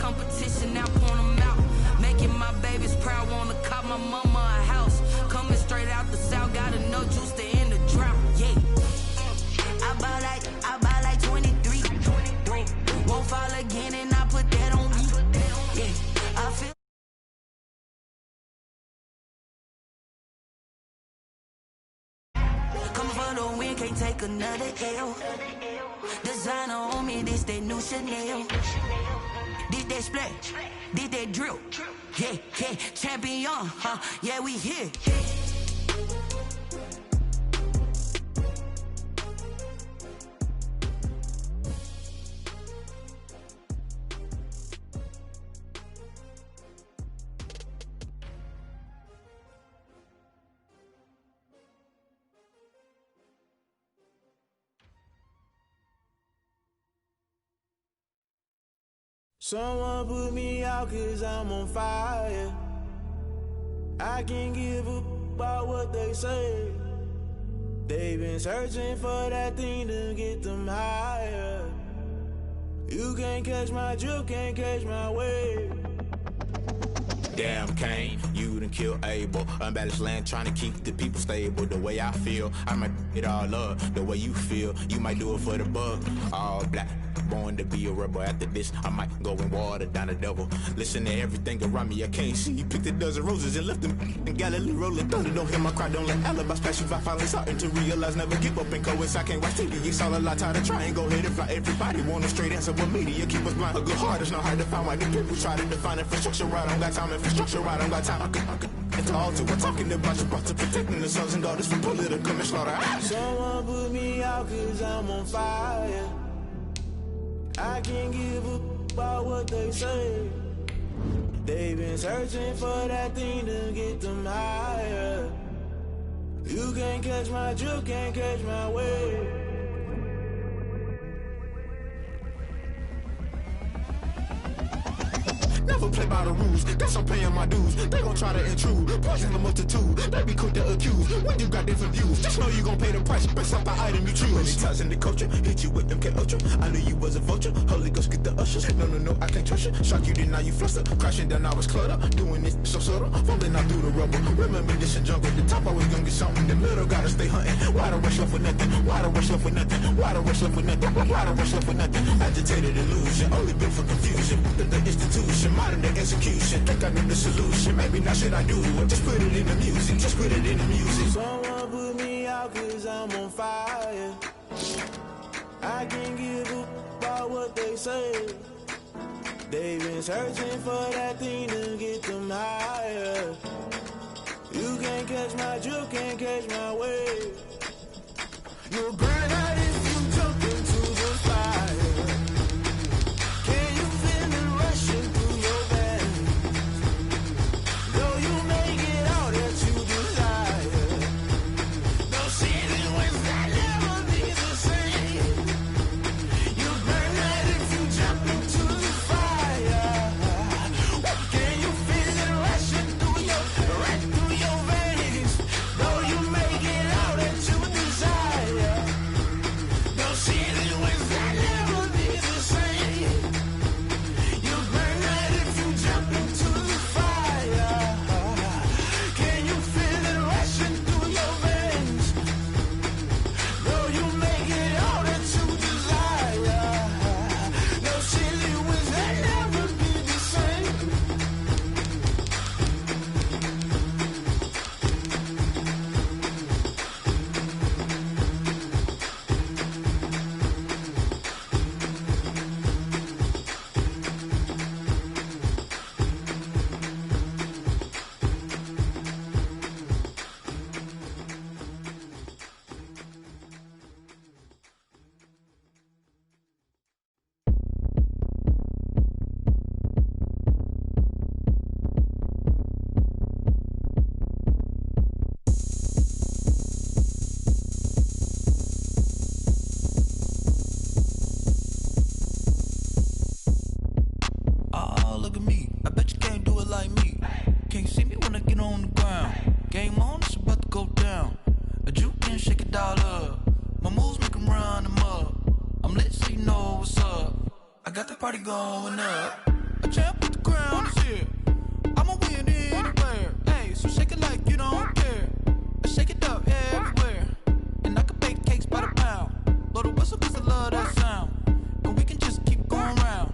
competition, now point them out. Making my babies proud, wanna cop my mama a house. Coming straight out the south, got enough juice to end the drought. Yeah. I buy like 23. Won't fall again, and I put that on me. Yeah. I feel. Coming for the win, can't take another L. Designer on me, this that new Chanel. This that splash, this that drill. Yeah, yeah, champion, huh? Yeah, we here. Someone put me out 'cause I'm on fire. I can't give up about what they say. They've been searching for that thing to get them higher. You can't catch my drift, can't catch my wave. Damn Kane, you done killed Abel. Unbalanced land trying to keep the people stable. The way I feel, I might it all up. The way you feel, you might do it for the buck. All black, born to be a rebel. After this, I might go and water down the devil. Listen to everything around me, I can't see. You picked a dozen roses and left them in Galilee rolling thunder. Don't hear my cry, don't let alibis pass you by. Finally starting to realize, never give up and coincide. Can't watch TV, it's all a lot. Tired of trying, go ahead and fly. Everybody want a straight answer with media, keep us blind. A good heart is not hard to find. Why the people try to define infrastructure right? I don't got time, infrastructure right, I don't got time. I could it's all to we're talking about you brought to protecting the sons and daughters from political manslaughter. Someone put me out 'cause I'm on fire. I can't give up about what they say. They've been searching for that thing to get them higher. You can't catch my drift, can't catch my wave. Never play by the rules, guess I'm paying my dues. They gon' try to intrude, poison the multitude. They be quick to accuse, when you got different views. Just know you gon' pay the price, based off the item you choose. Many times in the culture, hit you with them K-Ultra. I knew you was a vulture, Holy Ghost get the ushers. No, I can't trust you. Shock you, then now you fluster. Crashing down, I was cluttered. Doing this so subtle, falling out through the rubble. Remember this in jungle, the top I was gonna get something. The middle gotta stay hunting. Why the rush left with nothing? Why the rush left with nothing? Why the rush left with nothing? Why the rush left with nothing? Agitated illusion, only built for confusion. The institution, modern day execution. Think I knew the solution, maybe now should I do it? Just put it in the music, just put it in the music. Someone put me out 'cause I'm on fire. I can't give up about what they say. They've been searching for that thing to get them higher. You can't catch my drift, can't catch my wave. You'll burn out if you jump into the fire. Can you feel it rushing through your veins? Though you make it all that you desire. No ceiling was that never be the same. You burn out if you jump into the fire. Can you feel it rushing through your veins? Though you make it all that you desire. No ceiling was that never be the same. You burn out if you jump into the fire. Can you feel it rushing through your veins? Though you make it all that you desire. No ceiling was that never be the same. Oh, look at me. I bet you can't do it like me. Can't see me when I get on the ground. Game on, it's about to go down. A juke and shake it all up. My moves make them run them up. I'm lit so you know what's up. I got the party going up. A champ with the crown is here. I'ma win anywhere. Hey, so shake it like you don't care. Shake it up everywhere. And I can bake cakes by the pound. Blow the whistle 'cause I love that sound. And we can just keep going round.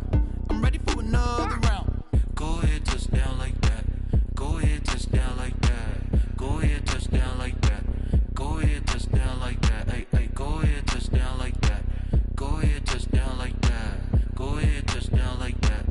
I'm ready for another round. Go ahead, touch down like that. Go ahead, touch down like that. Go ahead, touch down like that. Go ahead, touch down like that. Hey, hey, go ahead, touch down like that. Go ahead, touch down like that. Go ahead, touch down like that.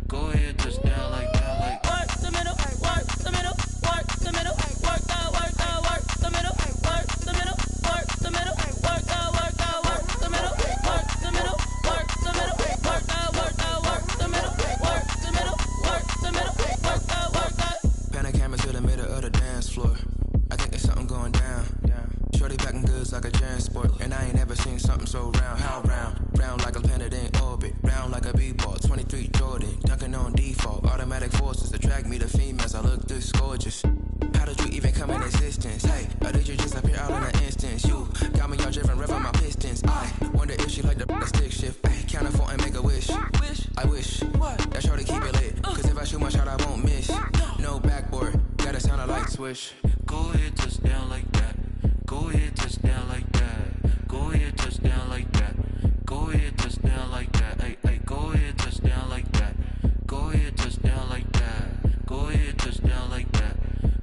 Go ahead, touch down like that. Like work the middle, work the middle, work the middle, work that, work that, work the middle, work the middle, work the middle, work that, work that, work the middle, work the middle, work the middle, work that, work that, work the middle, work the middle, work the middle, work that, work that. Pan a camera to the middle of the dance floor. I think there's something going down. Shorty packing goods like a transport, and I ain't never seen something so round. How round? Round like a planet in orbit, round like a b-ball. 23 Jordan, dunking on default. Automatic forces attract me to females. I look this gorgeous. How did you even come in existence? Hey, or did you just appear out in an instance? You got me all driven, revving my pistons. I wonder if she like the stick shift. Ay, count a 4 and make a wish. I wish that shorty keep it lit, 'cause if I shoot my shot, I won't miss. No backboard, gotta sound a light switch. Go ahead, touch down like that. Go ahead, touch down like that. Go ahead, touch down like that. Go ahead, touch down like that. Hey, hey, go ahead, touch down like that. Go ahead, touch down like that. Go ahead, touch down like that.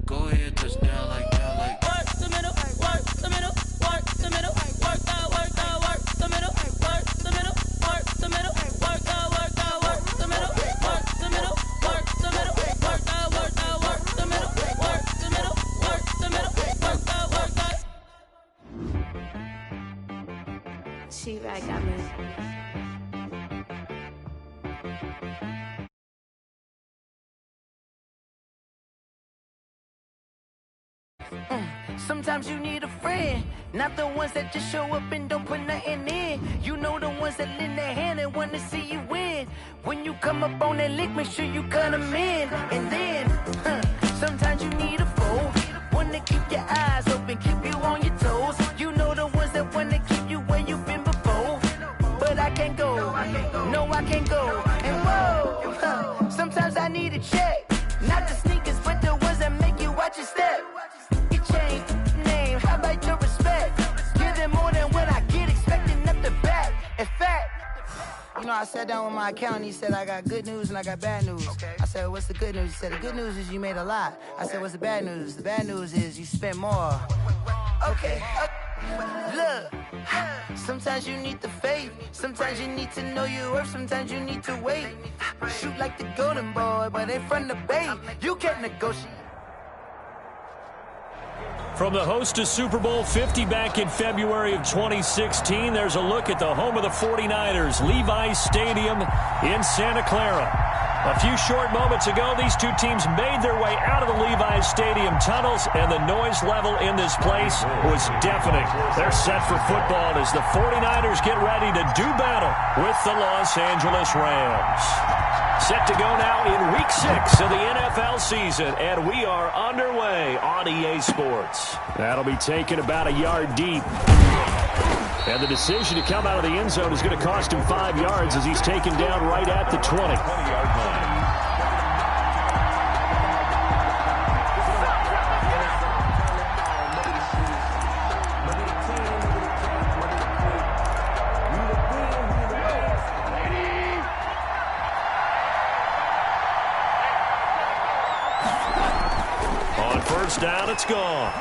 Go ahead, touch down like that. Like work the middle, work the middle, work the middle, work that, work that, work the middle, work the middle, work the middle, work that, work that, work the middle, work the middle, work the middle, work that, work that, work the middle, work the middle, work the middle, work that, work that. She-Rag got me. Sometimes you need a friend, not the ones that just show up and don't put nothing in. You know the ones that lend their hand and want to see you win. When you come up on that lick, make sure you cut them in. And then, sometimes you need a foe, one to keep your eyes open, keep you on your toes. You know the ones that want to keep you where you've been before. But I can't go, no I can't go. And whoa, sometimes I need a check, not the sneakers, but the ones that make you watch your step. Change name, how about your respect? Give them more than what I get, expecting up the back. In fact, you know, I sat down with my accountant. He said, I got good news and I got bad news. Okay. I said, what's the good news? He said, the good news is you made a lot. I said, what's the bad news? The bad news is you spent more. Okay. Look, sometimes you need the faith. Sometimes you need to know your worth. Sometimes you need to wait. Shoot like the golden boy, but in front of the bay, you can't negotiate. From the host to Super Bowl 50 back in February of 2016, there's a look at the home of the 49ers, Levi's Stadium in Santa Clara. A few short moments ago, these two teams made their way out of the Levi's Stadium tunnels, and the noise level in this place was deafening. They're set for football as the 49ers get ready to do battle with the Los Angeles Rams. Set to go now in Week 6 of the NFL season, and we are underway on EA Sports. That'll be taken about a yard deep. And the decision to come out of the end zone is going to cost him 5 yards as he's taken down right at the 20. 20-yard line. First down, it's gone.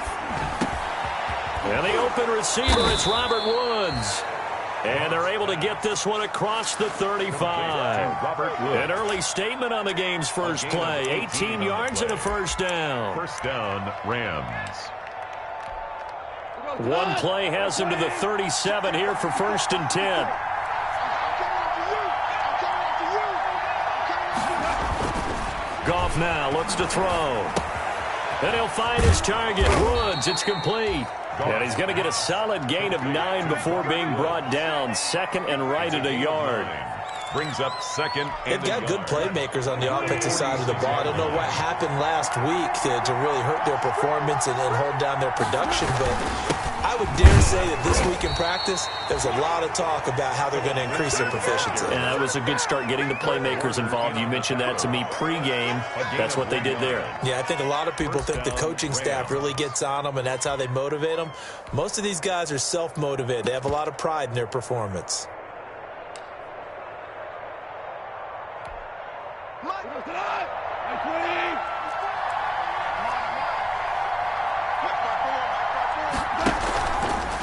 And the open receiver, it's Robert Woods. And they're able to get this one across the 35. An early statement on the game's first play. 18 yards and a first down. First down, Rams. One play has him to the 37 here for 1st and 10. Goff now looks to throw. And he'll find his target, Woods. It's complete. And he's going to get a solid gain of 9 before being brought down. 2nd and right at a yard. Brings up 2nd and They've got good playmakers on the offensive side of the ball. I don't know what happened last week to really hurt their performance and hold down their production, but I would dare say that this week in practice, there's a lot of talk about how they're going to increase their proficiency. And that was a good start getting the playmakers involved. You mentioned that to me pregame. That's what they did there. Yeah, I think a lot of people think the coaching staff really gets on them, and that's how they motivate them. Most of these guys are self-motivated. They have a lot of pride in their performance.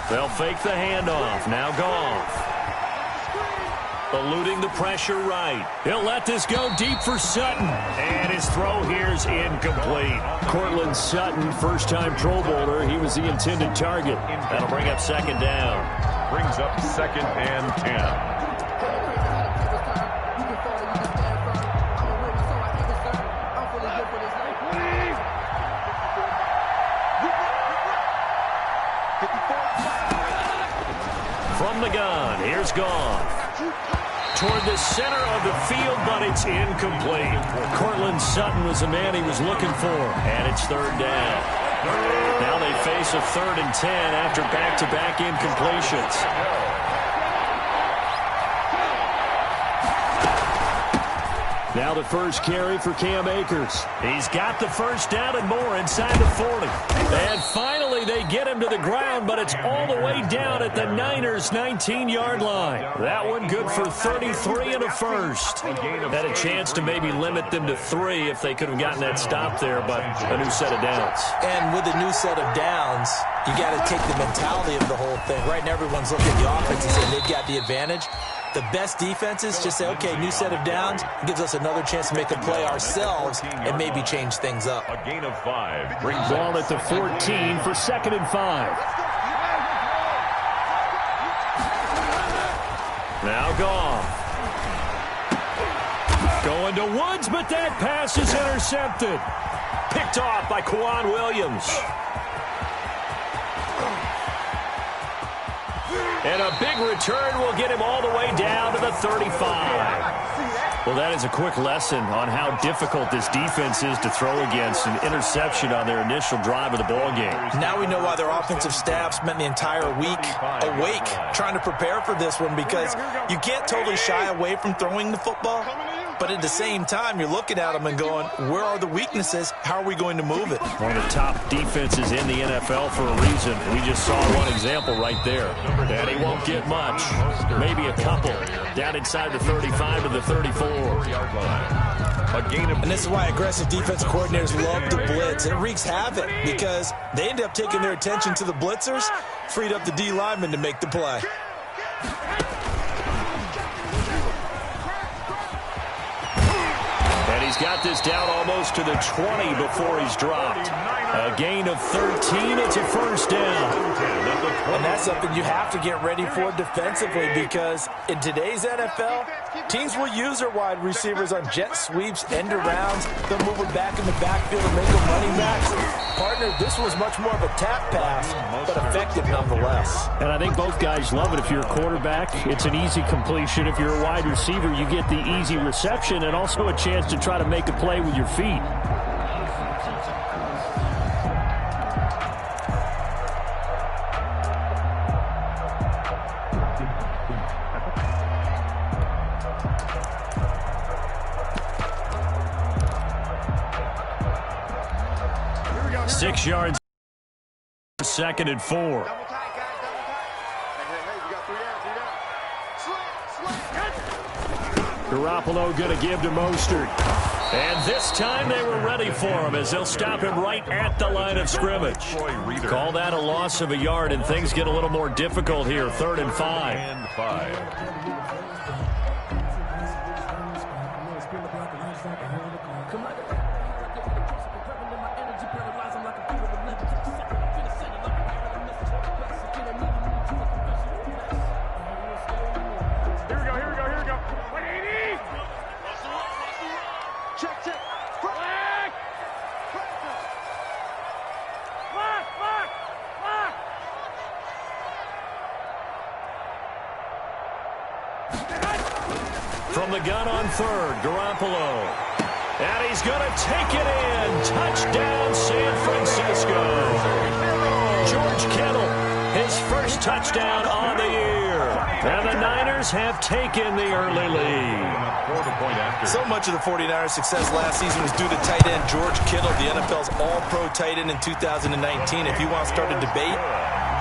They'll fake the handoff. Now Goff. Eluding the pressure right. He'll let this go deep for Sutton. And his throw here's incomplete. Cortland Sutton, first-time Pro Bowler. He was the intended target. That'll bring up second down. Brings up 2nd and 10. From the gun, here's Goff. Toward the center of the field, but it's incomplete. Cortland Sutton was the man he was looking for. And it's third down. Now they face a 3rd and 10 after back-to-back incompletions. Now the first carry for Cam Akers. He's got the first down and more inside the 40. And finally they get him to the ground, but it's all the way down at the Niners' 19-yard line. That one good for 33 and a first. Had a chance to maybe limit them to 3 if they could have gotten that stop there, but a new set of downs. And with a new set of downs, you got to take the mentality of the whole thing. Right now everyone's looking at the offense and saying they've got the advantage. The best defenses just say, okay, new set of downs, gives us another chance to make a play ourselves and maybe change things up. A gain of 5. Brings ball at the 14 for 2nd and 5. Now Goff. Going to Woods, but that pass is intercepted. Picked off by Kwan Williams. And a big return will get him all the way down to the 35. Well, that is a quick lesson on how difficult this defense is to throw against. An interception on their initial drive of the ballgame. Now we know why their offensive staff spent the entire week awake trying to prepare for this one, because you can't totally shy away from throwing the football. But at the same time, you're looking at them and going, where are the weaknesses? How are we going to move it? One of the top defenses in the NFL for a reason. We just saw one example right there. And he won't get much. Maybe a couple. Down inside the 35 to the 34. And this is why aggressive defensive coordinators love to blitz. It wreaks havoc because they end up taking their attention to the blitzers, freed up the D lineman to make the play. He's got this down almost to the 20 before he's dropped. A gain of 13. It's a first down. And that's something you have to get ready for defensively, because in today's NFL, teams will use their wide receivers on jet sweeps, end arounds. They'll move them back in the backfield and make them running backs. Partner, this was much more of a tap pass, but effective nonetheless. And I think both guys love it. If you're a quarterback, it's an easy completion. If you're a wide receiver, you get the easy reception and also a chance to try to make a play with your feet. Six yards, 2nd and 4. Garoppolo going to give to Mostert. And this time they were ready for him, as they'll stop him right at the line of scrimmage. Call that a loss of a yard, and things get a little more difficult here. 3rd and 5. From the gun on 3rd, Garoppolo. And he's going to take it in. Touchdown, San Francisco. George Kittle his first touchdown on the year. And the Niners have taken the early lead. So much of the 49ers' success last season was due to tight end George Kittle, the NFL's all-pro tight end in 2019. If you want to start a debate,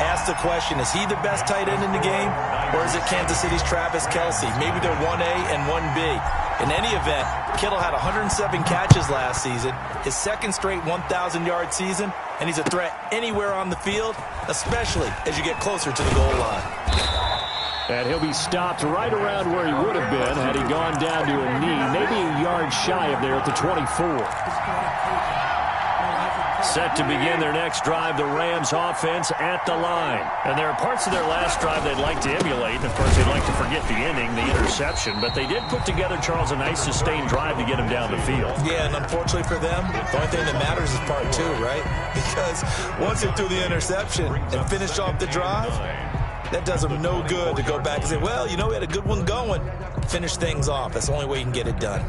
ask the question, is he the best tight end in the game, or is it Kansas City's Travis Kelce? Maybe they're 1A and 1B. In any event, Kittle had 107 catches last season, his second straight 1,000-yard season, and he's a threat anywhere on the field, especially as you get closer to the goal line. And he'll be stopped right around where he would have been had he gone down to a knee, maybe a yard shy of there at the 24. Set to begin their next drive, the Rams offense at the line. And there are parts of their last drive they'd like to emulate. And of course, they'd like to forget the ending, the interception. But they did put together, Charles, a nice sustained drive to get him down the field. Yeah, and unfortunately for them, the only thing that matters is part two, right? Because once they threw the interception and finished off the drive, that does them no good to go back and say, well, you know, we had a good one going. Finish things off. That's the only way you can get it done.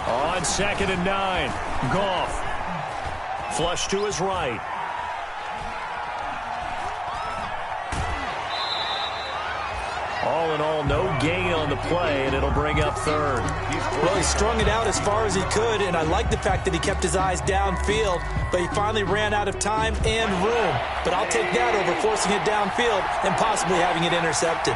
On 2nd and 9, Goff. Flush to his right. All in all, no gain on the play, and it'll bring up third. Well, he strung it out as far as he could, and I like the fact that he kept his eyes downfield, but he finally ran out of time and room. But I'll take that over forcing it downfield and possibly having it intercepted.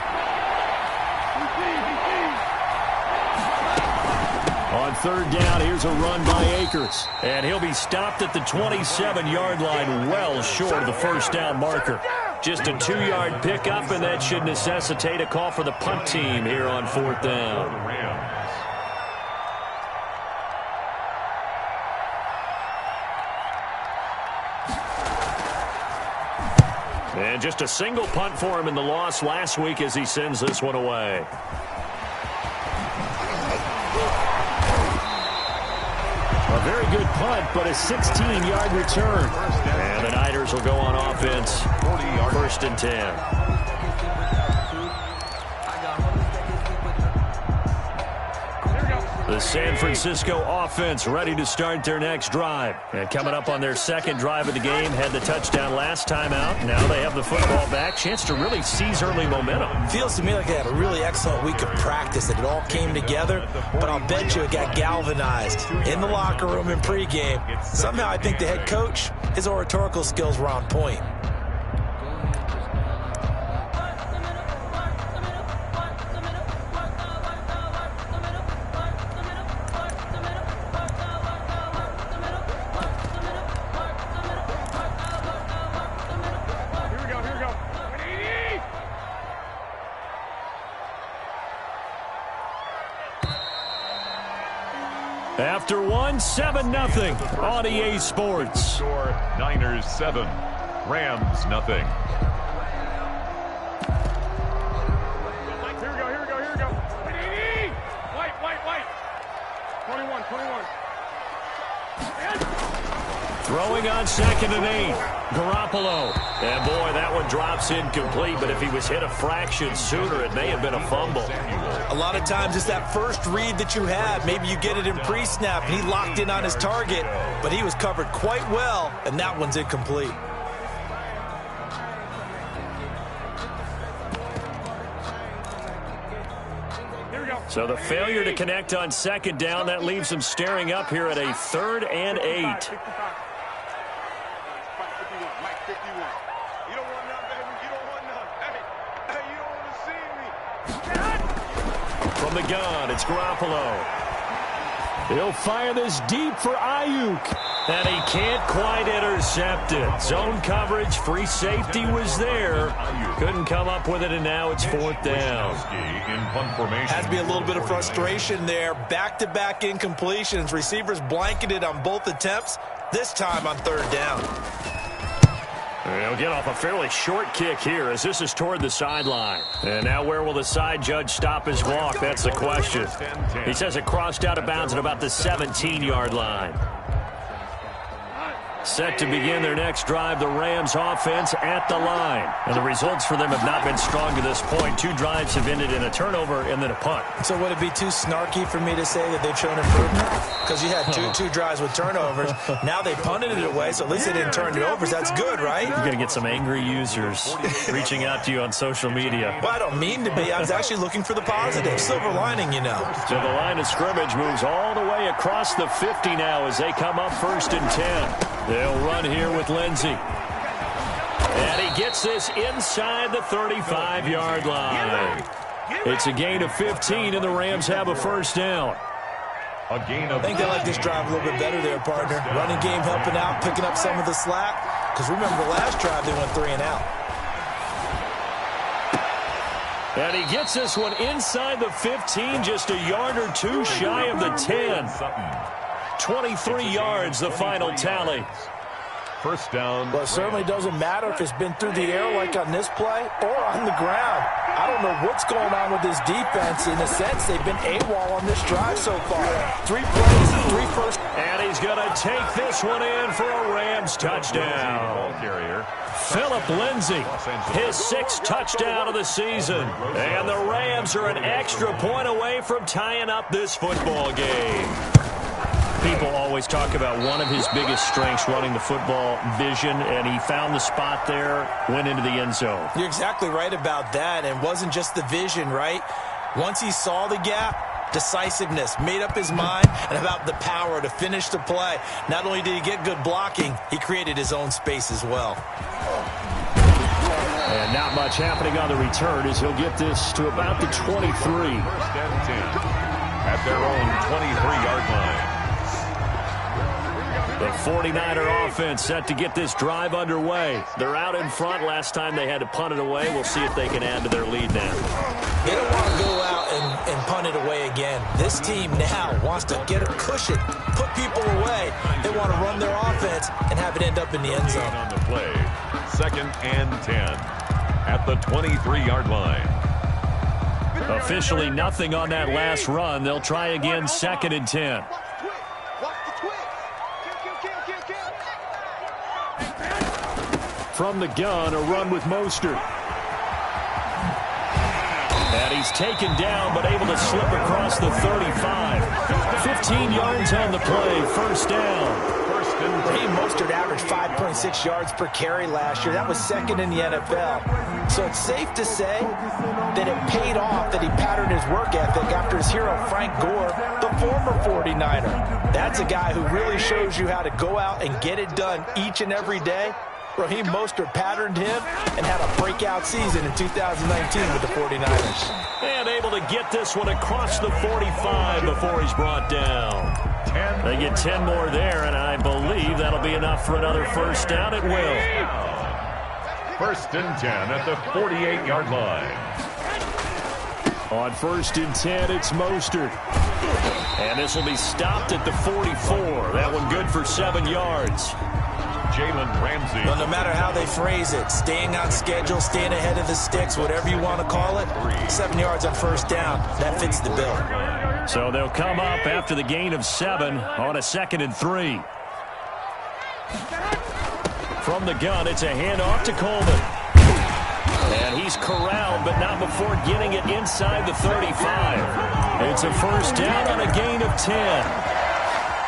On third down, here's a run by Akers. And he'll be stopped at the 27-yard line, well short of the first down marker. Just a 2-yard pickup, and that should necessitate a call for the punt team here on 4th down. And just a single punt for him in the loss last week as he sends this one away. A very good punt, but a 16-yard return. And the Niners will go on offense. 1st and 10. The San Francisco offense ready to start their next drive. And coming up on their second drive of the game, had the touchdown last time out. Now they have the football back. Chance to really seize early momentum. Feels to me like they had a really excellent week of practice, that it all came together. But I'll bet you it got galvanized in the locker room in pregame. Somehow I think the head coach, his oratorical skills were on point. After one, 7-0 on EA Sports. Score Niners 7, Rams 0. Here we go. White. 21. Throwing on 2nd and 8. Garoppolo. And boy, that one drops incomplete, but if he was hit a fraction sooner, it may have been a fumble. A lot of times it's that first read that you have. Maybe you get it in pre-snap, and he locked in on his target, but he was covered quite well, and that one's incomplete. So the failure to connect on 2nd down, that leaves them staring up here at a 3rd and 8. From the gun, it's Garoppolo. He'll fire this deep for Ayuk. And he can't quite intercept it. Zone coverage, free safety was there. Couldn't come up with it, and now it's 4th down. Has to be a little bit of frustration there. Back-to-back incompletions. Receivers blanketed on both attempts, this time on 3rd down. He'll get off a fairly short kick here as this is toward the sideline. And now where will the side judge stop his walk? That's the question. He says it crossed out of bounds at about the 17-yard line. Set to begin their next drive, the Rams offense at the line. And the results for them have not been strong to this point. 2 drives have ended in a turnover and then a punt. So would it be too snarky for me to say that they've shown improvement? Because you had two drives with turnovers. Now they punted it away, so at least they didn't turn it over. So that's good, right? You're going to get some angry users reaching out to you on social media. Well, I don't mean to be. I was actually looking for the positive. Silver lining, you know. So the line of scrimmage moves all the way across the 50 now as they come up 1st and 10. They'll run here with Lindsey. And he gets this inside the 35-yard line. It's a gain of 15, and the Rams have a first down. A gain of... I think they like this drive a little bit better there, partner. Running game helping out, picking up some of the slack. Because remember the last drive, they went 3 and out. And he gets this one inside the 15, just a yard or 2 shy of the 10. 23 yards, the final tally. First down. Well, it certainly doesn't matter if it's been through the air like on this play or on the ground. I don't know what's going on with this defense. In a sense, they've been AWOL on this drive so far. 3 plays, 3 first. And he's going to take this one in for a Rams touchdown. Ball carrier. Philip Lindsay, his 6th touchdown of the season. And the Rams are an extra point away from tying up this football game. People always talk about one of his biggest strengths, running the football, vision, and he found the spot there, went into the end zone. You're exactly right about that, and it wasn't just the vision, right? Once he saw the gap, decisiveness, made up his mind, and about the power to finish the play. Not only did he get good blocking, he created his own space as well. And not much happening on the return as he'll get this to about the 23. First and 10 at their own 23-yard line. The 49er offense set to get this drive underway. They're out in front. Last time they had to punt it away. We'll see if they can add to their lead now. They don't want to go out and punt it away again. This team now wants to get a cushion, put people away. They want to run their offense and have it end up in the end zone. On the play, 2nd and 10 at the 23-yard line. Officially nothing on that last run. They'll try again 2nd and 10. From the gun, a run with Mostert. And he's taken down, but able to slip across the 35. 15 yards on the play, first down. Raheem Mostert averaged 5.6 yards per carry last year. That was 2nd in the NFL. So it's safe to say that it paid off that he patterned his work ethic after his hero, Frank Gore, the former 49er. That's a guy who really shows you how to go out and get it done each and every day. Raheem Mostert patterned him and had a breakout season in 2019 with the 49ers. And able to get this one across the 45 before he's brought down. They get 10 more there, and I believe that'll be enough for another first down. It will. 1st and 10 at the 48-yard line. On 1st and 10, it's Mostert. And this will be stopped at the 44. That one good for 7 yards. Jalen Ramsey. Well, no matter how they phrase it, staying on schedule, staying ahead of the sticks, whatever you want to call it, 7 yards on first down, that fits the bill. So they'll come up after the gain of 7 on a 2nd and 3. From the gun, it's a handoff to Coleman. And he's corralled, but not before getting it inside the 35. It's a first down on a gain of 10.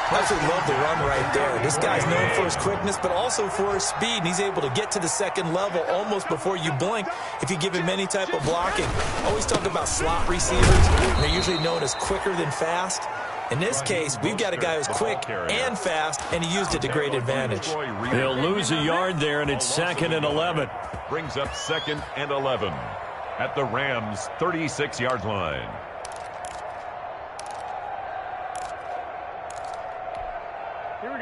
I absolutely love the run right there. This guy's known for his quickness, but also for his speed. And he's able to get to the 2nd level almost before you blink if you give him any type of blocking. I always talk about slot receivers, and they're usually known as quicker than fast. In this case, we've got a guy who's quick and fast, and he used it to great advantage. They'll lose a yard there, and it's 2nd and 11. Brings up 2nd and 11 at the Rams' 36-yard line.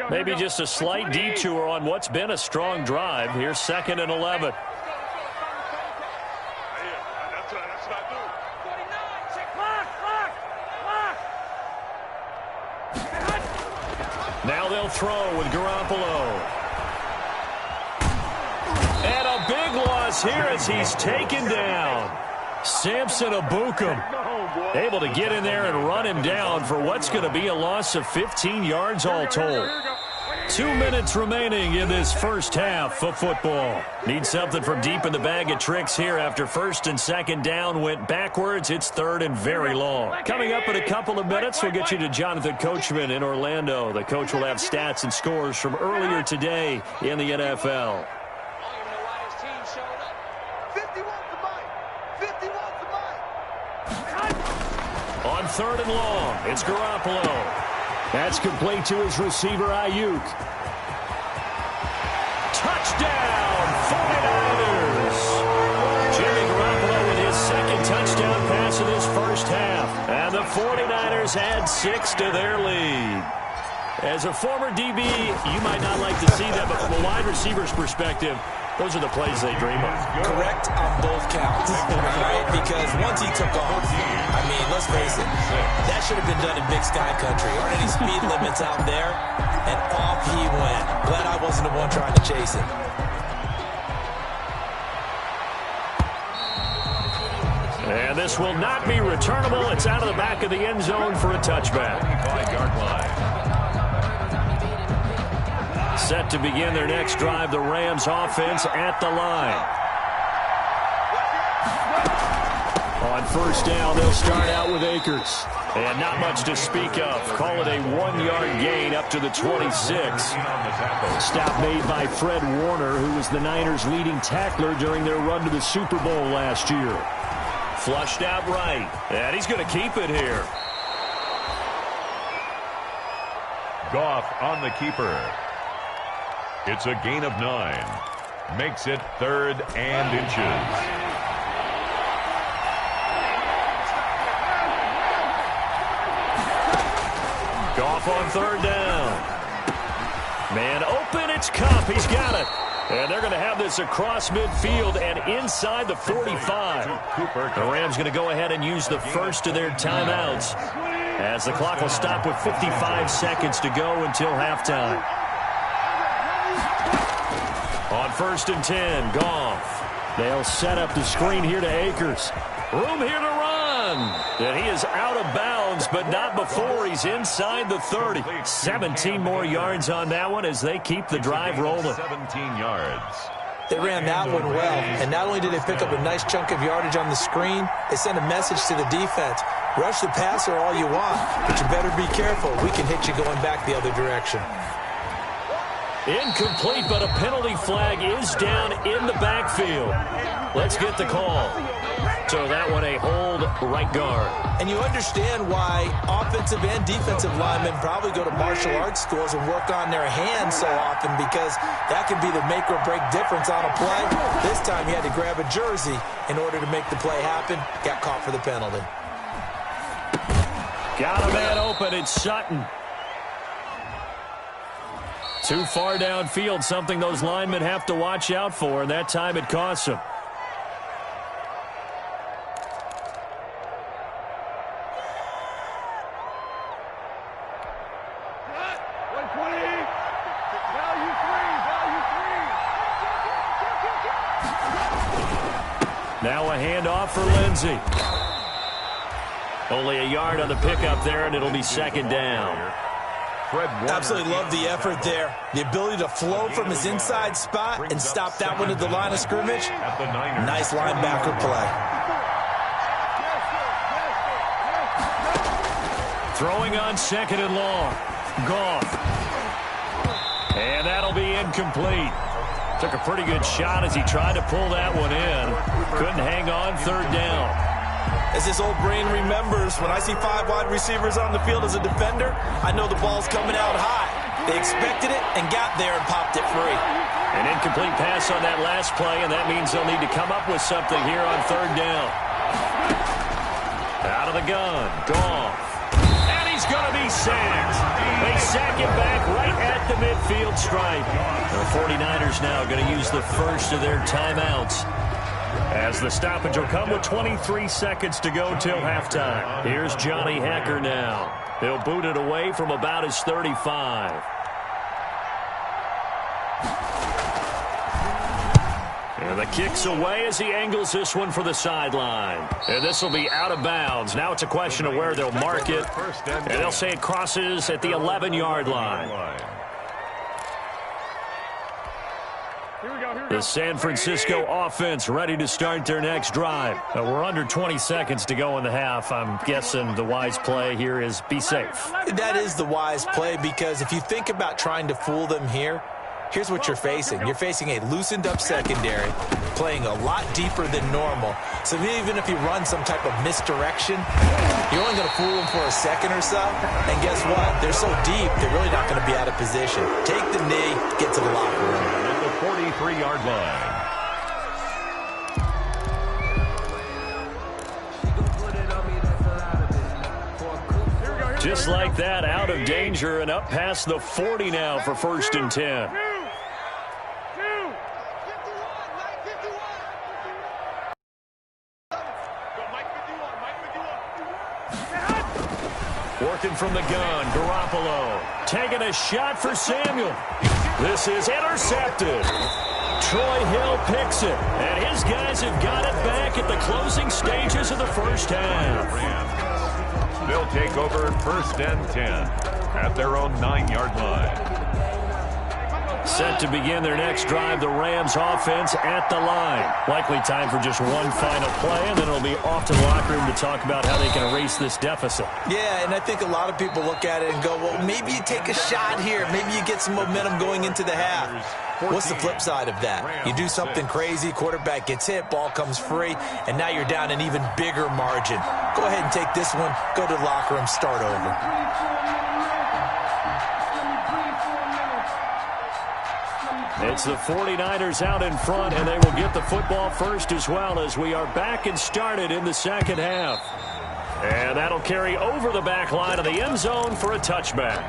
Maybe just a slight detour on what's been a strong drive. Here's 2nd and 11. Now they'll throw with Garoppolo. And a big loss here as he's taken down. Samson Ebukam able to get in there and run him down for what's going to be a loss of 15 yards all told. 2 minutes remaining in this first half of football. Need something from deep in the bag of tricks here after first and second down went backwards. It's third and very long. Coming up in a couple of minutes, we'll get you to Jonathan Coachman in Orlando. The coach will have stats and scores from earlier today in the NFL. On third and long, it's Garoppolo. That's complete to his receiver, Ayuk. Touchdown, 49ers! Jimmy Garoppolo with his second touchdown pass of this first half. And the 49ers add 6 to their lead. As a former DB, you might not like to see that, but from a wide receiver's perspective, those are the plays they dream of. Correct on both counts, right? Because once he took off, I mean, let's face it, that should have been done in Big Sky Country. Aren't any speed limits out there? And off he went. Glad I wasn't the one trying to chase him. And this will not be returnable. It's out of the back of the end zone for a touchback. 5-yard line. Set to begin their next drive, the Rams offense at the line. On first down, they'll start out with Akers. And not much to speak of. Call it a 1-yard gain up to the 26. Stop made by Fred Warner, who was the Niners' leading tackler during their run to the Super Bowl last year. Flushed out right. And he's going to keep it here. Goff on the keeper. It's a gain of 9. Makes it 3rd and inches. Goff on third down. Man open, it's Kupp. He's got it. And they're going to have this across midfield and inside the 45. The Rams going to go ahead and use the first of their timeouts as the clock will stop with 55 seconds to go until halftime. On 1st and 10, Goff. They'll set up the screen here to Akers. Room here to run. And he is out of bounds, but not before he's inside the 30. 17 more yards on that one as they keep the drive rolling. 17 yards. They ran that one well, and not only did they pick up a nice chunk of yardage on the screen, they sent a message to the defense. Rush the passer all you want, but you better be careful. We can hit you going back the other direction. Incomplete, but a penalty flag is down in the backfield. Let's get the call. So that one a hold right guard. And you understand why offensive and defensive linemen probably go to martial arts schools and work on their hands so often, because that can be the make or break difference on a play. This time he had to grab a jersey in order to make the play happen. Got caught for the penalty. Got a man open. It's Sutton. Too far downfield, something those linemen have to watch out for, and that time it costs them. Now a handoff for Lindsey. Only a yard on the pickup there, and it'll be second down. Absolutely love the effort there. The ability to flow from his inside spot and stop that one at the line of scrimmage. Nice linebacker play. Throwing on second and long. Goff. And that'll be incomplete. Took a pretty good shot as he tried to pull that one in. Couldn't hang on third down. As his old brain remembers, when I see 5 wide receivers on the field as a defender, I know the ball's coming out high. They expected it and got there and popped it free. An incomplete pass on that last play, and that means they'll need to come up with something here on third down. Out of the gun, Goff. And he's going to be sacked. They sack him back right at the midfield stripe. The 49ers now going to use the first of their timeouts, as the stoppage will come with 23 seconds to go till halftime. Here's Johnny Hekker now. He'll boot it away from about his 35. And the kick's away as he angles this one for the sideline. And this will be out of bounds. Now it's a question of where they'll mark it. And they'll say it crosses at the 11-yard line. The San Francisco offense ready to start their next drive. We're under 20 seconds to go in the half. I'm guessing the wise play here is be safe. That is the wise play, because if you think about trying to fool them here, here's what you're facing. You're facing a loosened up secondary, playing a lot deeper than normal. So even if you run some type of misdirection, you're only going to fool them for a second or so. And guess what? They're so deep, they're really not going to be out of position. Take the knee, get to the locker room. At the 43-yard line. Just like that, out of danger and up past the 40 now for 1st and 10. Working from the gun, Garoppolo taking a shot for Samuel. This is intercepted. Troy Hill picks it, and his guys have got it back at the closing stages of the first half. They'll take over 1st and 10 at their own 9-yard line. Set to begin their next drive, the Rams offense at the line. Likely time for just one final play, and then it'll be off to the locker room to talk about how they can erase this deficit. Yeah, and I think a lot of people look at it and go, well, maybe you take a shot here. Maybe you get some momentum going into the half. What's the flip side of that? You do something crazy, quarterback gets hit, ball comes free, and now you're down an even bigger margin. Go ahead and take this one, go to the locker room, start over. It's the 49ers out in front, and they will get the football first as well, as we are back and started in the second half. And that'll carry over the back line of the end zone for a touchback.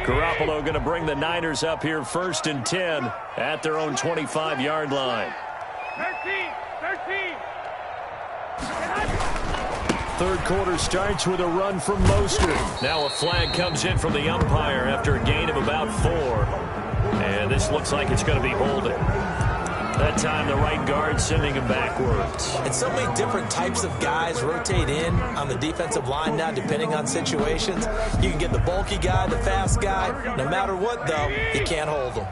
Garoppolo going to bring the Niners up here 1st and 10 at their own 25-yard line. 13. Third quarter starts with a run from Mostert. Now a flag comes in from the umpire after a gain of about 4. And this looks like it's going to be holding. That time the right guard sending him backwards. And so many different types of guys rotate in on the defensive line now, depending on situations. You can get the bulky guy, the fast guy. No matter what, though, you can't hold them.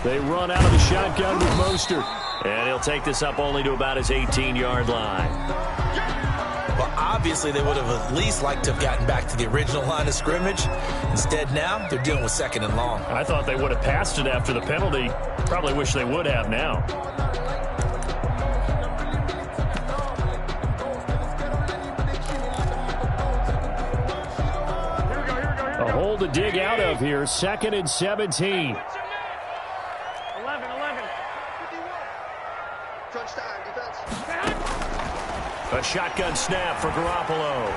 They run out of the shotgun with Mostert. And he'll take this up only to about his 18-yard line. Well, obviously they would have at least liked to have gotten back to the original line of scrimmage. Instead now, they're dealing with 2nd and long. I thought they would have passed it after the penalty. Probably wish they would have now. A hole to dig out of here. 2nd and 17. A shotgun snap for Garoppolo.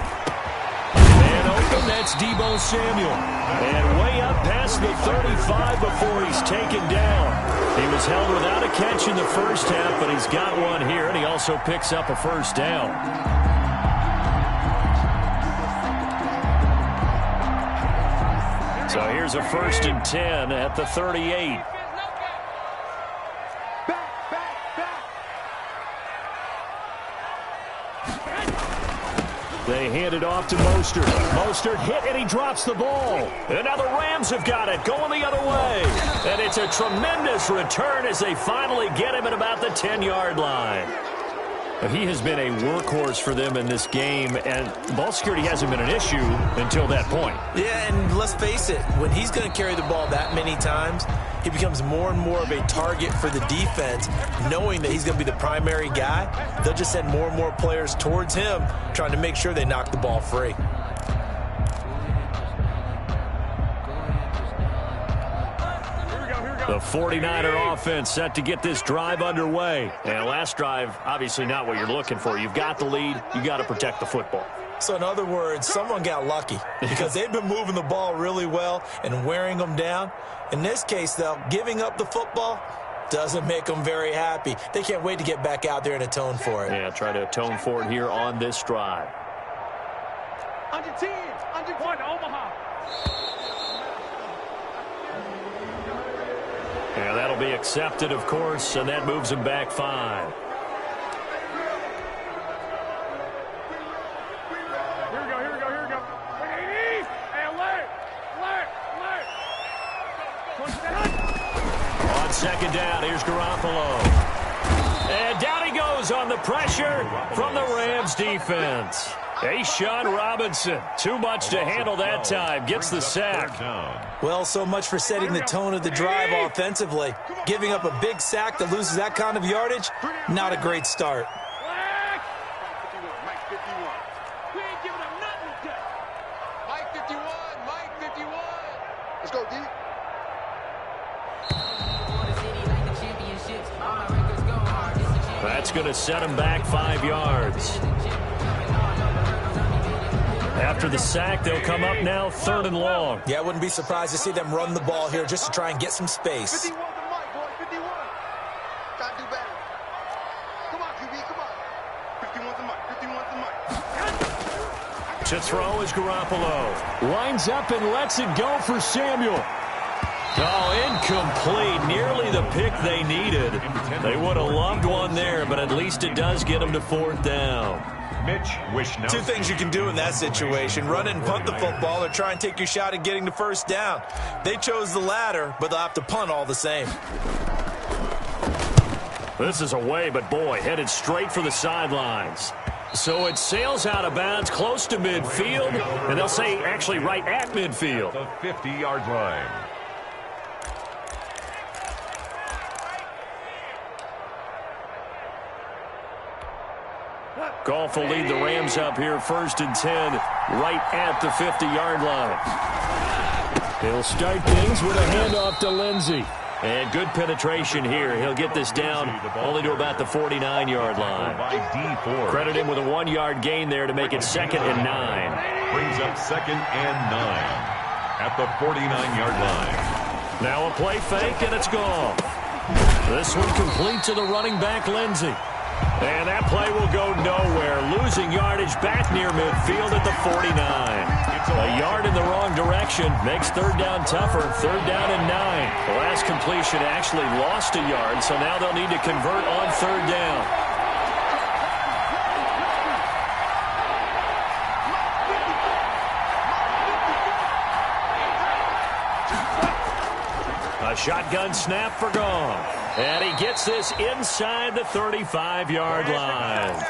Man open, that's Deebo Samuel. And way up past the 35 before he's taken down. He was held without a catch in the first half, but he's got one here, and he also picks up a first down. So here's a 1st and 10 at the 38. They hand it off to Mostert. Mostert hit, and he drops the ball. And now the Rams have got it, going the other way. And it's a tremendous return as they finally get him at about the 10-yard line. He has been a workhorse for them in this game, and ball security hasn't been an issue until that point. Yeah, and let's face it, when he's going to carry the ball that many times, he becomes more and more of a target for the defense, knowing that he's going to be the primary guy. They'll just send more and more players towards him, trying to make sure they knock the ball free. The 49er offense set to get this drive underway. And last drive, obviously not what you're looking for. You've got the lead. You got to protect the football. So in other words, someone got lucky because they've been moving the ball really well and wearing them down. In this case, though, giving up the football doesn't make them very happy. They can't wait to get back out there and atone for it. Yeah, try to atone for it here on this drive. Under 10. Under 1. Omaha. Yeah, that'll be accepted, of course, and that moves him back 5. Here we go. Hey, alert. On second down, here's Garoppolo. And down he goes on the pressure from the Rams defense. A'Shawn Robinson, too much to handle that time, gets the sack. Well, so much for setting the tone of the drive offensively. Giving up a big sack that loses that kind of yardage, not a great start. Mike 51. We ain't giving up nothing today. Mike 51. Let's go, D. That's going to set him back 5 yards. After the sack, they'll come up now 3rd and long. Yeah, I wouldn't be surprised to see them run the ball here just to try and get some space. 51 to Mike, boy. 51. Gotta do better. Come on, QB, come on. 51 to Mike. To throw is Garoppolo. Lines up and lets it go for Samuel. Oh, incomplete. Nearly the pick they needed. They would have loved one there, but at least it does get them to 4th down. Mitch Wishnowsky. 2 things you can do in that situation. Run and punt the football or try and take your shot at getting the first down. They chose the latter, but they'll have to punt all the same. This is away, but boy, headed straight for the sidelines. So it sails out of bounds close to midfield, and they'll say actually right at midfield. The 50-yard line. Goff will lead the Rams up here 1st and 10 right at the 50-yard line. He'll start things with a handoff to Lindsey. And good penetration here. He'll get this down only to about the 49-yard line. Credit him with a 1-yard gain there to make it 2nd and 9. Brings up 2nd and 9 at the 49-yard line. Now a play fake, and it's gone. This one complete to the running back, Lindsey. And that play will go nowhere. Losing yardage back near midfield at the 49. A yard in the wrong direction makes 3rd down tougher. 3rd down and 9. The last completion actually lost a yard, so now they'll need to convert on 3rd down. A shotgun snap for Goff. And he gets this inside the 35-yard line.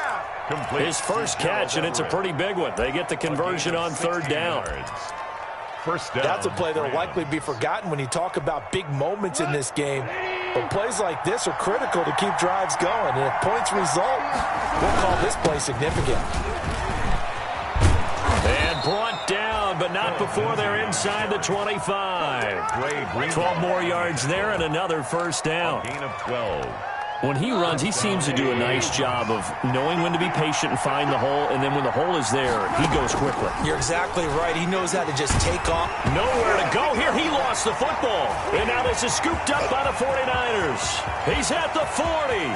His first catch, and it's a pretty big one. They get the conversion on 3rd down. First down. That's a play that will likely be forgotten when you talk about big moments in this game. But plays like this are critical to keep drives going. And if points result, we'll call this play significant. And brought down, but not before they're inside the 25. 12 more yards there and another 1st down. Gain of 12. When he runs, he seems to do a nice job of knowing when to be patient and find the hole, and then when the hole is there, he goes quickly. You're exactly right. He knows how to just take off. Nowhere to go here. He lost the football. And now this is scooped up by the 49ers. He's at the 40,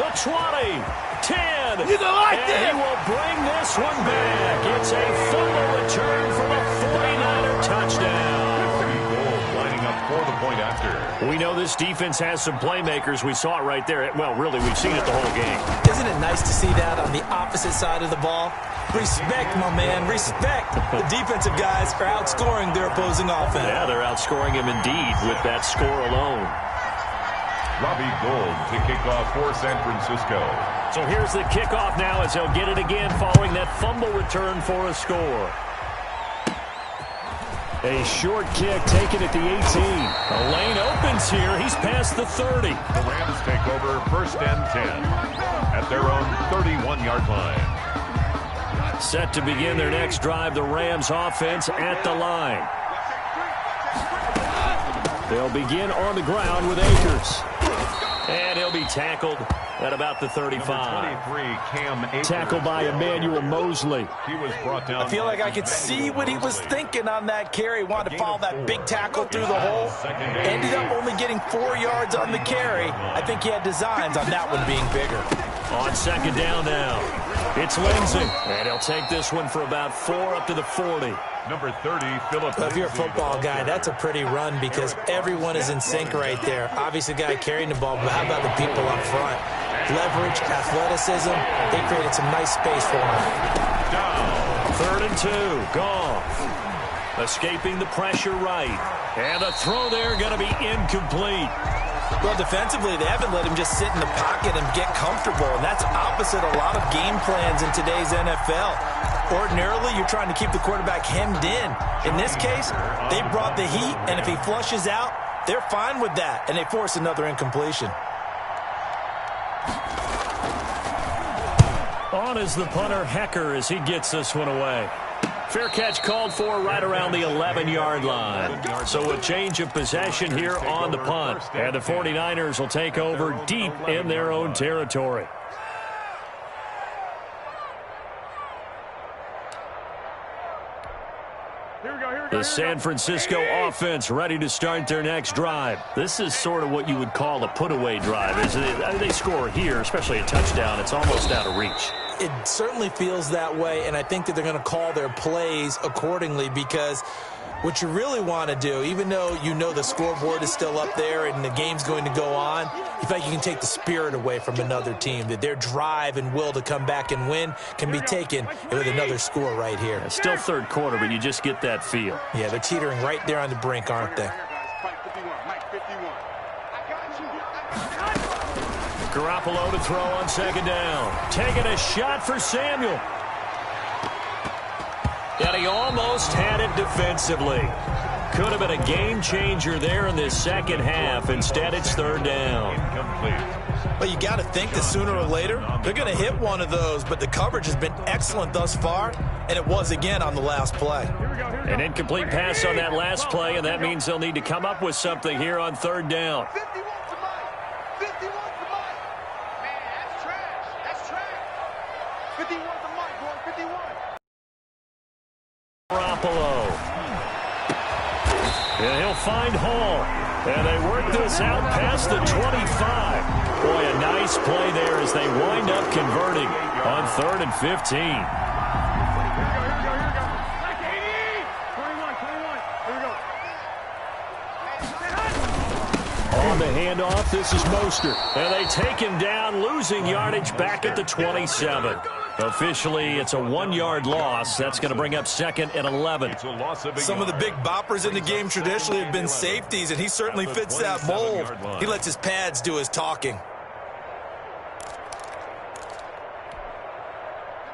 the 20, 10. You don't like and this. He will bring this one back. It's a fumble return for a 49er touchdown. For the point after. We know this defense has some playmakers. We saw it right there. Well, really, we've seen it the whole game. Isn't it nice to see that on the opposite side of the ball? Respect, my man, respect. The defensive guys are outscoring their opposing offense. Yeah, they're outscoring him indeed with that score alone. Robbie Gould to kick off for San Francisco. So here's the kickoff now as he'll get it again following that fumble return for a score. A short kick taken at the 18. A lane opens here. He's past the 30. The Rams take over 1st and 10 at their own 31-yard line. Set to begin their next drive, the Rams offense at the line. They'll begin on the ground with Akers. And he'll be tackled at about the 35. 23, Cam Akers. Tackled by Emmanuel Mosley. He was brought down. I feel like I could see what he was thinking on that carry. Wanted to follow that big tackle through the hole. Ended up only getting 4 yards on the carry. I think he had designs on that one being bigger. On 2nd down now. It's Lindsay, and he'll take this one for about 4 up to the 40. Number 30, Philip. If you're a football guy, that's a pretty run because everyone is in sync right there. Obviously, the guy carrying the ball, but how about the people up front? Leverage, athleticism, they created some nice space for him. Down. 3rd and 2, Goff. Escaping the pressure right. And the throw there going to be incomplete. Well, defensively, they haven't let him just sit in the pocket and get comfortable, and that's opposite a lot of game plans in today's NFL. Ordinarily, you're trying to keep the quarterback hemmed in. In this case, they brought the heat, and if he flushes out, they're fine with that, and they force another incompletion. On is the punter, Hecker, as he gets this one away. Fair catch called for right around the 11-yard line. So a change of possession here on the punt. And the 49ers will take over deep in their own territory. The San Francisco offense ready to start their next drive. This is sort of what you would call a put-away drive, isn't it? They score here, especially a touchdown. It's almost out of reach. It certainly feels that way, and I think that they're going to call their plays accordingly because what you really want to do, even though you know the scoreboard is still up there and the game's going to go on, you feel like you can take the spirit away from another team, that their drive and will to come back and win can be taken with another score right here. It's still 3rd quarter, but you just get that feel. Yeah, they're teetering right there on the brink, aren't they? Garoppolo to throw on 2nd down. Taking a shot for Samuel. And he almost had it defensively. Could have been a game changer there in this second half. Instead, it's 3rd down. Incomplete. Well, you got to think that sooner or later they're going to hit one of those, but the coverage has been excellent thus far, and it was again on the last play. An incomplete pass on that last play, and that means they'll need to come up with something here on 3rd down. Garoppolo. And he'll find Hall. And they work this out past the 25. Boy, a nice play there as they wind up converting on 3rd and 15. On the handoff, this is Mostert. And they take him down, losing yardage back at the 27. Officially, it's a 1-yard loss. That's going to bring up 2nd and 11. Some of the big boppers in the game traditionally have been safeties, and he certainly fits that mold. He lets his pads do his talking.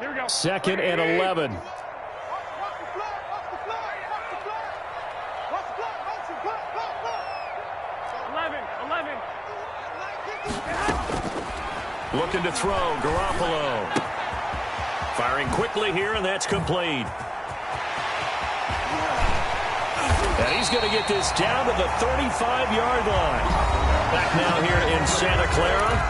2nd and 11. Looking to throw, Garoppolo. Firing quickly here, and that's complete. And he's going to get this down to the 35-yard line. Back now here in Santa Clara.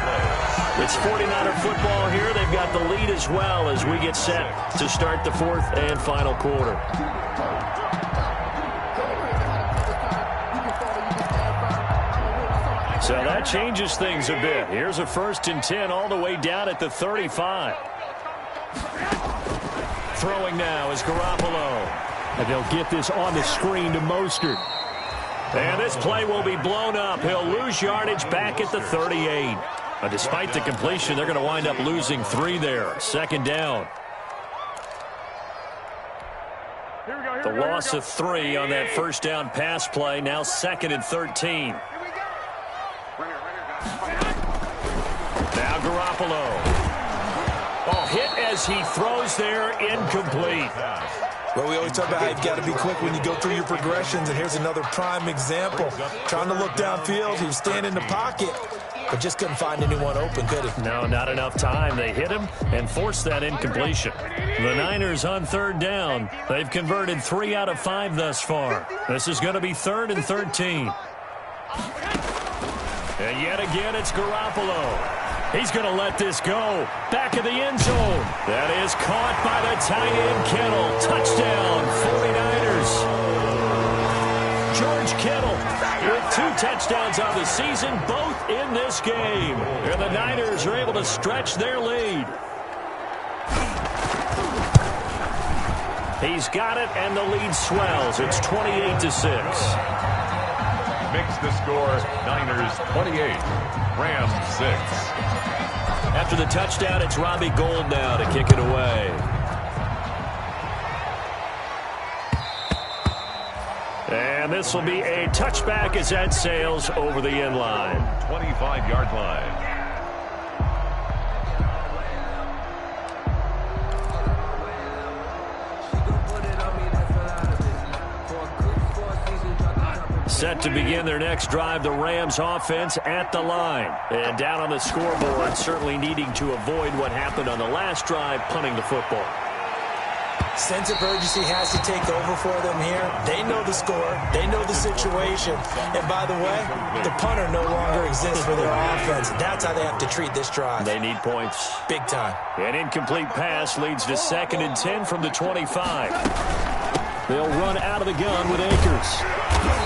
It's 49er football here. They've got the lead as well as we get set to start the 4th and final quarter. So that changes things a bit. Here's a 1st and 10 all the way down at the 35. Throwing now is Garoppolo. And they'll get this on the screen to Mostert. And this play will be blown up. He'll lose yardage back at the 38. But despite the completion, they're going to wind up losing 3 there. 2nd down. The loss of 3 on that 1st down pass play. Now 2nd and 13. Now Garoppolo. Oh, hit as he throws there, incomplete. Well, we always talk about how you've got to be quick when you go through your progressions, and here's another prime example. Trying to look downfield, he was standing in the pocket, but just couldn't find anyone open, could he? No, not enough time. They hit him and forced that incompletion. The Niners on 3rd down. They've converted 3 out of 5 thus far. This is going to be 3rd and 13. And yet again, it's Garoppolo. He's going to let this go. Back of the end zone. That is caught by the tight end, Kittle. Touchdown, 49ers. George Kittle with 2 touchdowns on the season, both in this game. And the Niners are able to stretch their lead. He's got it, and the lead swells. It's 28-6. Makes the score Niners 28, Rams 6. After the touchdown, it's Robbie Gould now to kick it away. And this will be a touchback as that sails over the end line. 25-yard line. Set to begin their next drive, the Rams offense at the line. And down on the scoreboard, certainly needing to avoid what happened on the last drive, punting the football. Sense of urgency has to take over for them here. They know the score. They know the situation. And by the way, the punter no longer exists for their offense. That's how they have to treat this drive. They need points. Big time. An incomplete pass leads to 2nd and 10 from the 25. They'll run out of the gun with Akers.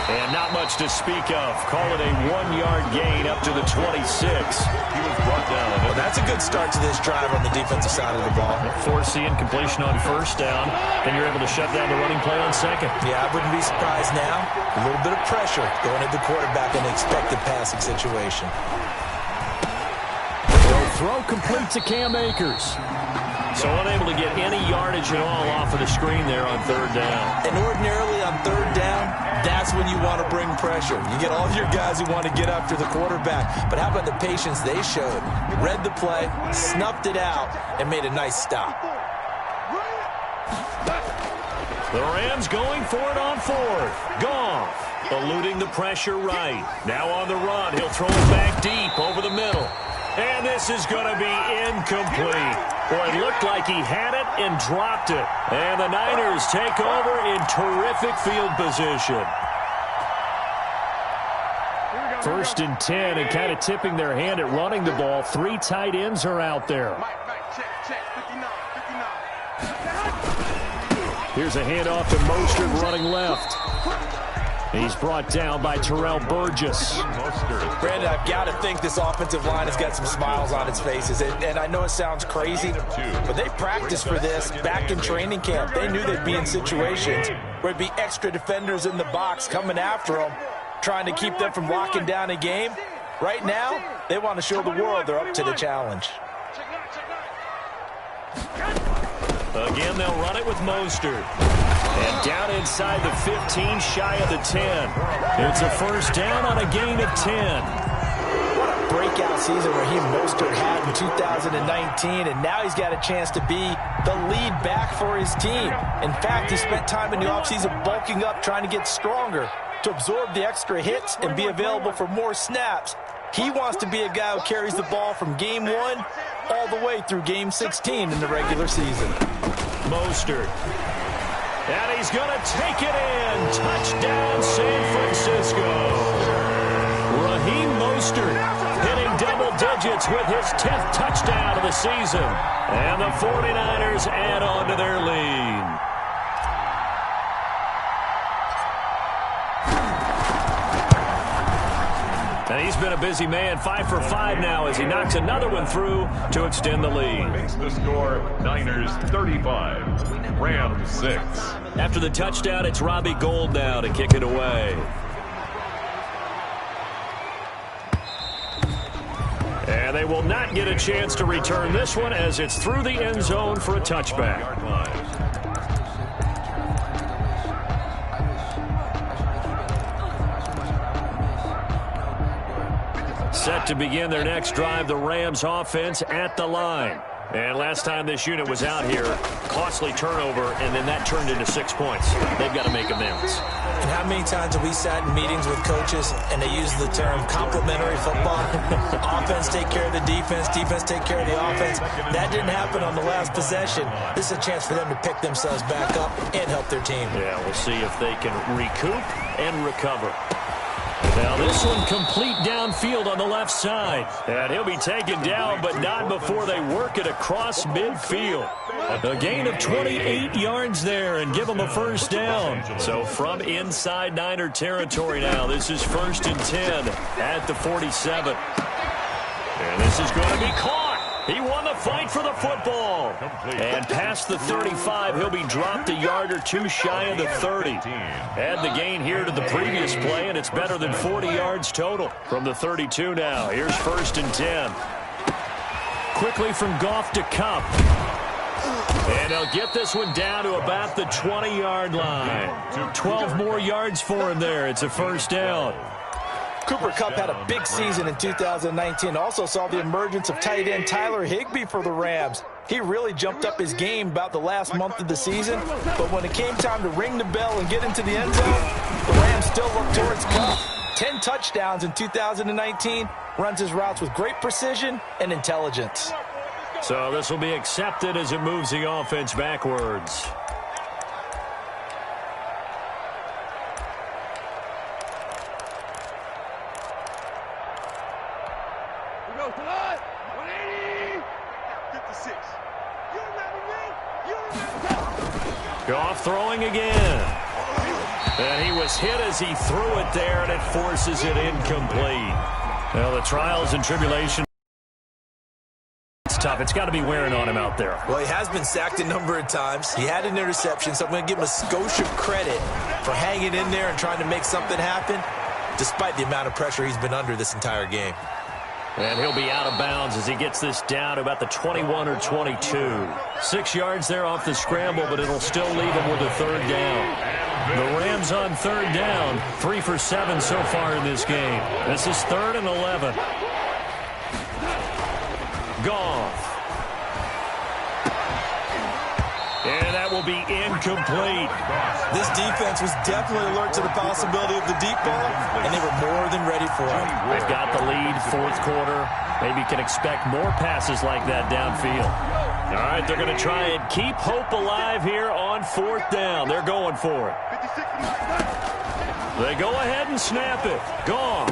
And not much to speak of. Call it a 1-yard gain up to the 26. He was brought down. Well, that's a good start to this drive on the defensive side of the ball. Force the incompletion on first down, and you're able to shut down the running play on second. Yeah, I wouldn't be surprised now. A little bit of pressure going at the quarterback in an expected passing situation. They'll throw complete to Cam Akers. So unable to get any yardage at all off of the screen there on 3rd down. And ordinarily on 3rd down, that's when you want to bring pressure. You get all of your guys who want to get after the quarterback. But how about the patience they showed? Read the play, snuffed it out, and made a nice stop. The Rams going for it on 4th. Goff eluding the pressure right. Now on the run, he'll throw it back deep over the middle. And this is going to be incomplete. Boy, it looked like he had it and dropped it. And the Niners take over in terrific field position. 1st and 10, and kind of tipping their hand at running the ball. 3 tight ends are out there. Here's a handoff to Mostert running left. He's brought down by Terrell Burgess. Brandon, I've got to think this offensive line has got some smiles on its faces. And I know it sounds crazy, but they practiced for this back in training camp. They knew they'd be in situations where it'd be extra defenders in the box coming after them, trying to keep them from locking down a game. Right now, they want to show the world they're up to the challenge. Again, they'll run it with Mostert. And down inside the 15, shy of the 10. It's a 1st down on a gain of 10. What a breakout season Raheem Mostert had in 2019, and now he's got a chance to be the lead back for his team. In fact, he spent time in the offseason bulking up, trying to get stronger to absorb the extra hits and be available for more snaps. He wants to be a guy who carries the ball from game 1 all the way through game 16 in the regular season. Mostert. And he's going to take it in. Touchdown, San Francisco. Raheem Mostert hitting double digits with his 10th touchdown of the season. And the 49ers add on to their lead. And he's been a busy man, 5 for 5 now as he knocks another one through to extend the lead. Makes the score Niners 35, Rams 6. After the touchdown, it's Robbie Gould now to kick it away. And they will not get a chance to return this one as it's through the end zone for a touchback. Set to begin their next drive, the Rams offense at the line. And last time this unit was out here, costly turnover, and then that turned into 6 points. They've got to make amends. And how many times have we sat in meetings with coaches and they use the term complementary football? Offense take care of the defense, defense take care of the offense. That didn't happen on the last possession. This is a chance for them to pick themselves back up and help their team. Yeah, we'll see if they can recoup and recover. Now this one complete downfield on the left side. And he'll be taken down, but not before they work it across midfield. A gain of 28 yards there and give them a 1st down. So from inside Niner territory now, this is 1st and 10 at the 47. And this is going to be caught. He won the fight for the football. And past the 35, he'll be dropped a yard or two shy of the 30. Add the gain here to the previous play, and it's better than 40 yards total. From the 32 now, here's 1st and 10. Quickly from Goff to Kupp. And he'll get this one down to about the 20-yard line. 12 more yards for him there. It's a 1st down. Cooper Kupp had a big season in 2019. Also saw the emergence of tight end Tyler Higbee for the Rams. He really jumped up his game about the last month of the season. But when it came time to ring the bell and get into the end zone, the Rams still looked towards Kupp. 10 touchdowns in 2019. Runs his routes with great precision and intelligence. So this will be accepted as it moves the offense backwards. We go, 180. 56. You remember me? You remember? Goff throwing again. And he was hit as he threw it there, and it forces it incomplete. Well, the trials and tribulations. It's tough. It's got to be wearing on him out there. Well, he has been sacked a number of times. He had an interception, so I'm going to give him a skosh of credit for hanging in there and trying to make something happen, despite the amount of pressure he's been under this entire game. And he'll be out of bounds as he gets this down to about the 21 or 22. 6 yards there off the scramble, but it'll still leave him with a 3rd down. The Rams on 3rd down, 3 for 7 so far in this game. This is 3rd and 11. Goff. And that will be incomplete. This defense was definitely alert to the possibility of the deep ball, and they were more than ready for it. They've got the lead, 4th quarter. Maybe can expect more passes like that downfield. All right, they're going to try and keep hope alive here on 4th down. They're going for it. They go ahead and snap it. Goff.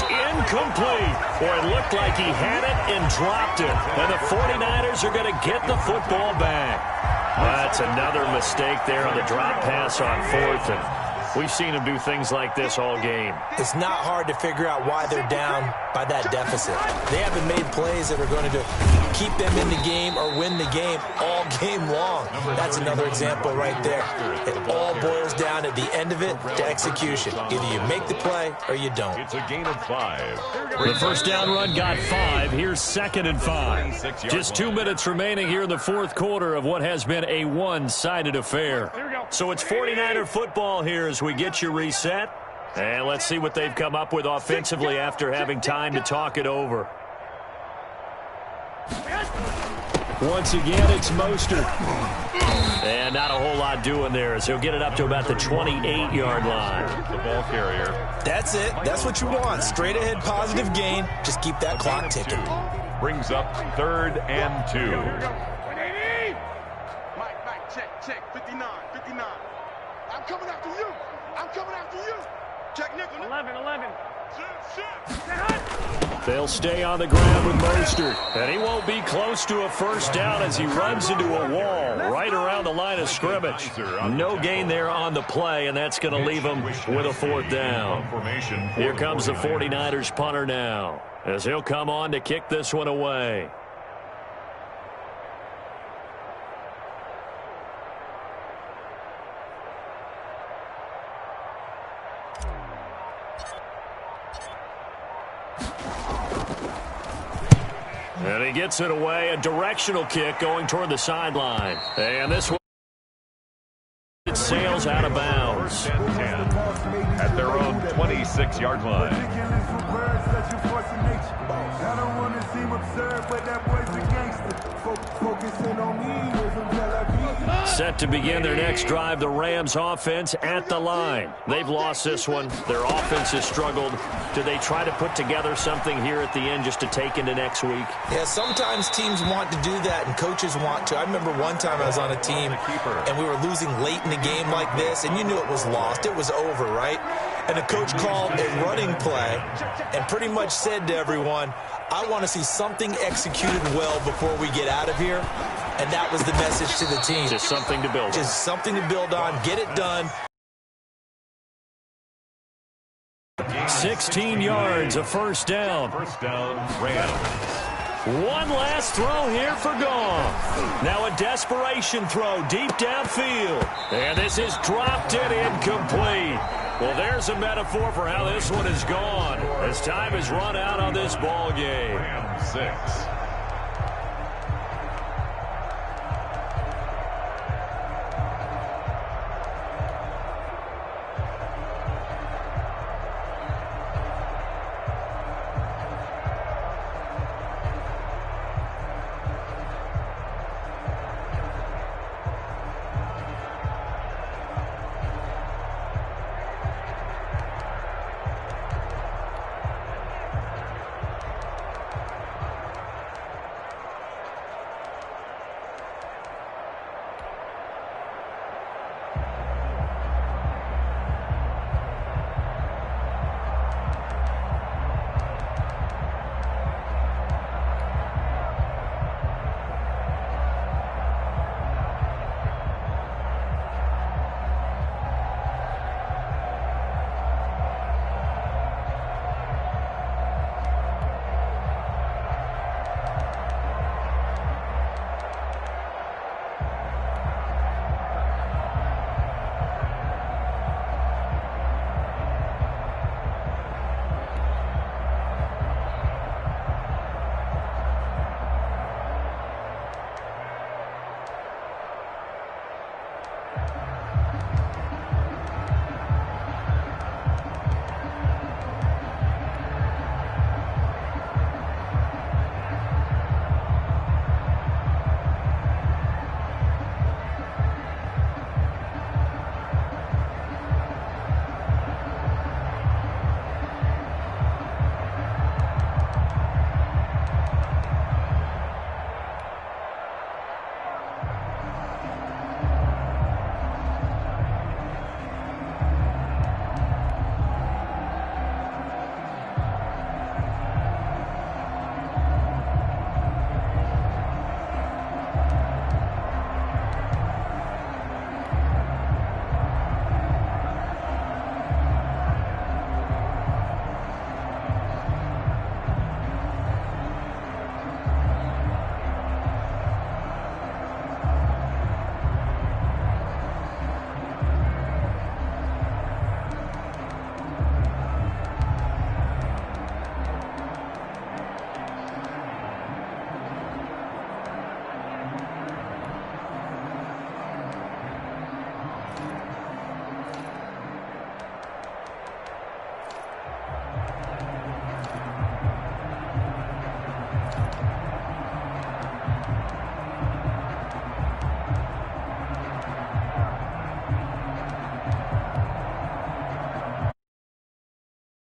Incomplete. Boy, it looked like he had it and dropped it. And the 49ers are going to get the football back. That's another mistake there on the drop pass on 4th. And we've seen him do things like this all game. It's not hard to figure out why they're down by that deficit. They haven't made plays that are going to keep them in the game or win the game all game long. That's another example right there. It all boils down at the end of it to execution. Either you make the play or you don't. It's a gain of 5. The 1st down run got 5. Here's 2nd and 5. Just 2 minutes remaining here in the 4th quarter of what has been a one-sided affair. So it's 49er football here as we get you reset. And let's see what they've come up with offensively after having time to talk it over. Once again, it's Mostert. And not a whole lot doing there as he'll get it up to about the 28-yard line. The ball carrier. That's it. That's what you want. Straight ahead positive gain. Just keep that clock ticking. Brings up 3rd and 2. Mike, check. 59. I'm coming after you. Check nickel. 11. They'll stay on the ground with Mostert. And he won't be close to a 1st down as he runs into a wall right around the line of scrimmage. No gain there on the play, and that's going to leave him with a 4th down. Here comes the 49ers punter now as he'll come on to kick this one away. And he gets it away, a directional kick going toward the sideline. And this one, it sails out of bounds. At their own 26-yard line. I don't want to seem absurd, but that boy's a gangster. Focusing on me is from Tel Aviv. Set to begin their next drive, the Rams offense at the line. They've lost this one. Their offense has struggled. Do they try to put together something here at the end just to take into next week? Yeah, sometimes teams want to do that and coaches want to. I remember one time I was on a team and we were losing late in the game like this, and you knew it was lost. It was over, right? And the coach called a running play and pretty much said to everyone, I want to see something executed well before we get out of here. And that was the message to the team. Just something to build on. Just something to build on. Get it done. 16 yards, a first down. First down, Rams. One last throw here for Goff. Now a desperation throw deep downfield. And this is dropped and incomplete. Well, there's a metaphor for how this one is gone as time has run out on this ball game. Rams 6.